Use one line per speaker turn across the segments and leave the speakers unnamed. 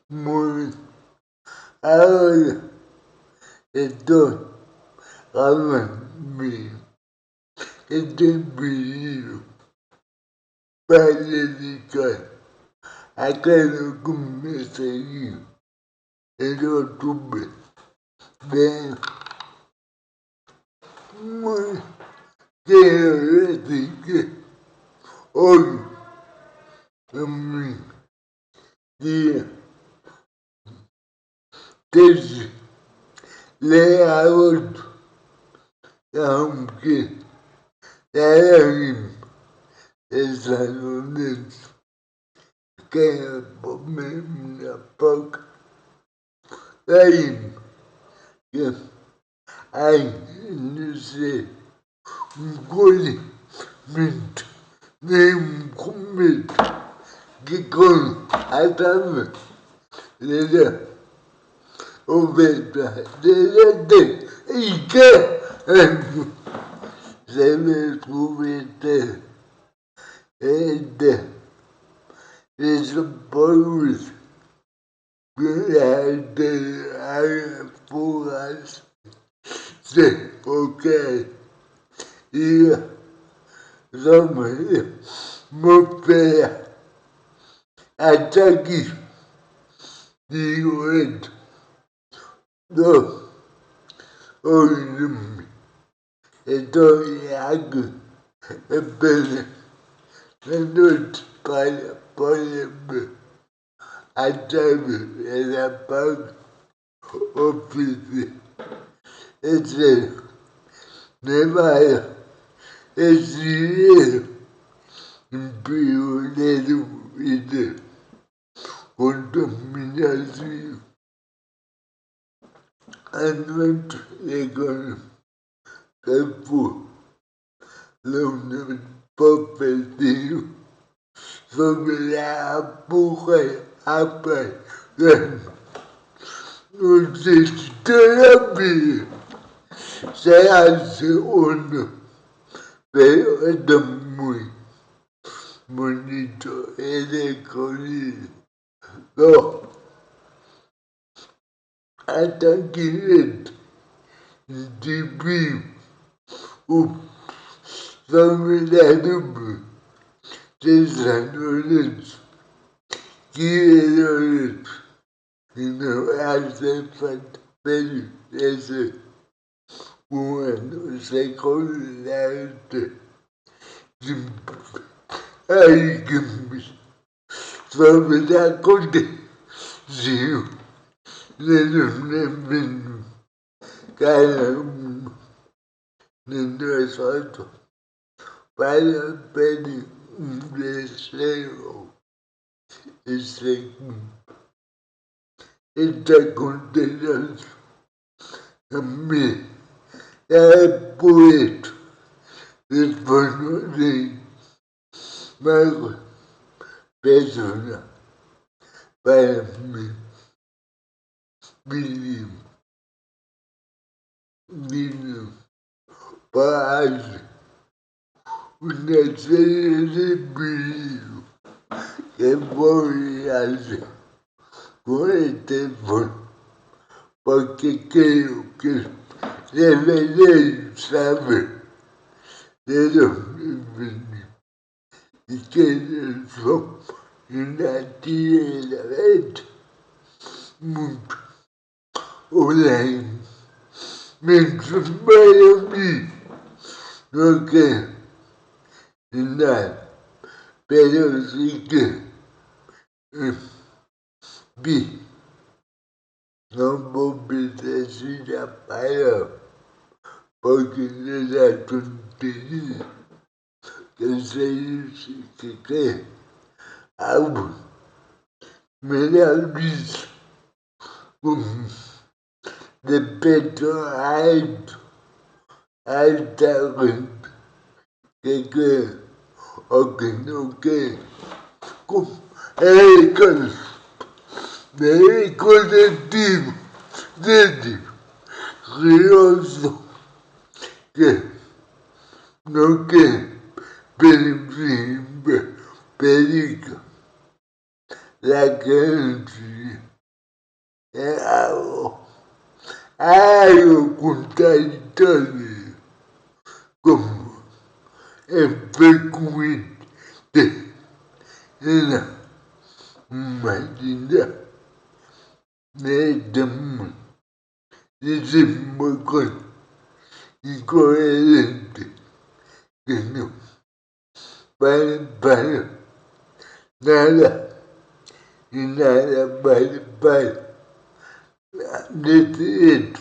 muy ahora estoy hablando este video para dedicar a cada que me seguí en YouTube de muy quiero decir que hoy es mi día 13 de agosto, aunque cada vez estadounidense que poner una poca ahí que hay en ese conocimiento de un cometa que con atame de la oferta de la T y que se me convierte en esos polvos de áreas fugas se porque y sobre atmósfera hasta aquí digo esto no oírme estoy aquí esperando para ponerme a través de la parte oficial ese me vaya es dinero pionero y de contaminación a nuestro economía que fue lo perspectiva sobre la mujer apareciendo no sé si todavía se hace uno pero está muy bonito el recorrido no hasta aquí divino sobre la nube de San Lorenzo quiero y no hace falta pedir ese cuando se colarte hay que sobre la condición de los eventos cada uno de nosotros para pedir un deseo y según esta condenación también la he puesto de forma de más persona para mí vino para una serie de videos que voy a hacer con este fondo porque creo que deberéis saber de dónde venimos y que somos una tierra mucho online. Mientras para mí no queda nada, pero sí que vi, no puedo decir la palabra porque es la tontería que se dice que aún me la visto de pecho alto, altamente, que queda o que no queda, como el caso del colectivo de rioso que no queda, pero siempre predica la creencia algo contradictorio, como el frecuente en la humanidad de este mundo. Desemboco incoherente que no vale para nada y nada vale para desde esto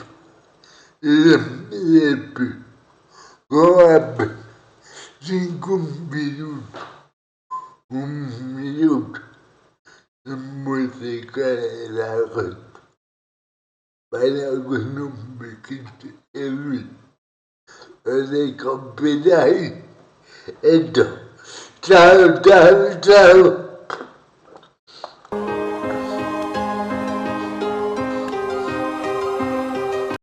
el con apenas 5 minutos, 1 minuto de música de la red para que no me quite el ruido. De completar esto. Chao, chao, chao.